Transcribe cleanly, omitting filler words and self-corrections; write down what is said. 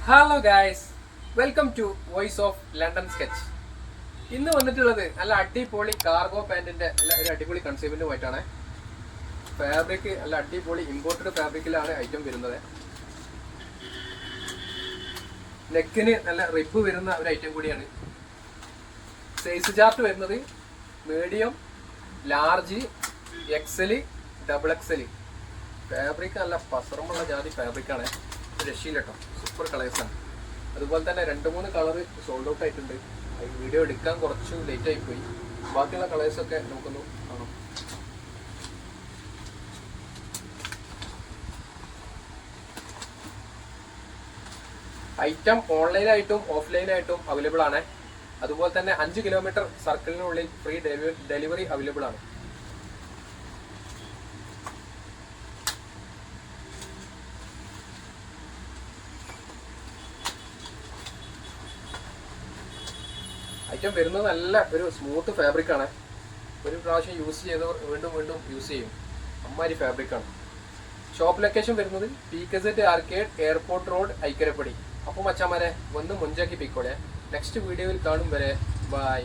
Hello guys, welcome to voice of London sketch. ഇന്ന് വന്നിട്ടുള്ളത് നല്ല അടിപൊളി കാർഗോ പാൻറ്റിന്റെ നല്ല ഒരു അടിപൊളി കൺസീപ്റ്റുമായിട്ടാണ്. ഫാബ്രിക് നല്ല അടിപൊളി ഇമ്പോർട്ടഡ് ഫാബ്രിക്കിലാണ് ഐറ്റം വരുന്നത്. നെക്കിന് നല്ല റിബ് വരുന്ന ഒരു ഐറ്റം കൂടിയാണ്. സൈസ് ചാർട്ട് വരുന്നത് medium, large, XL, double XL. Fabric നല്ല പസറമുള്ള ജാതി ഫാബ്രിക്കാണ്. രക്ഷയില്ല കേട്ടോ, സൂപ്പർ കളേഴ്സാണ്. അതുപോലെ തന്നെ 2-3 കളറ് സോൾഡ് ഔട്ട് ആയിട്ടുണ്ട്. വീഡിയോ എടുക്കാൻ കുറച്ച് ലേറ്റ് ആയി പോയി. ബാക്കിയുള്ള കളേഴ്സൊക്കെ നമുക്കൊന്ന് കാണാം. ഐറ്റം ഓൺലൈനായിട്ടും ഓഫ്ലൈനായിട്ടും അവൈലബിൾ ആണ്. അതുപോലെ തന്നെ 5 കിലോമീറ്റർ സർക്കിളിനുള്ളിൽ ഫ്രീ ഡെലിവറി അവൈലബിൾ ആണ്. ഐറ്റം വരുന്നത് നല്ല ഒരു സ്മൂത്ത് ഫാബ്രിക്കാണ്. ഒരു പ്രാവശ്യം യൂസ് ചെയ്തവർ വീണ്ടും വീണ്ടും യൂസ് ചെയ്യും. അമ്മാതിരി ഫാബ്രിക്കാണ്. ഷോപ്പ് ലൊക്കേഷൻ വരുന്നത് PKZ arcade, airport road, Aikkarappadi. അപ്പോൾ മച്ചാമാരെ ഒന്ന് മുഞ്ചാക്കി പിക്കോളെ. നെക്സ്റ്റ് വീഡിയോയിൽ കാണും വരെ ബൈ.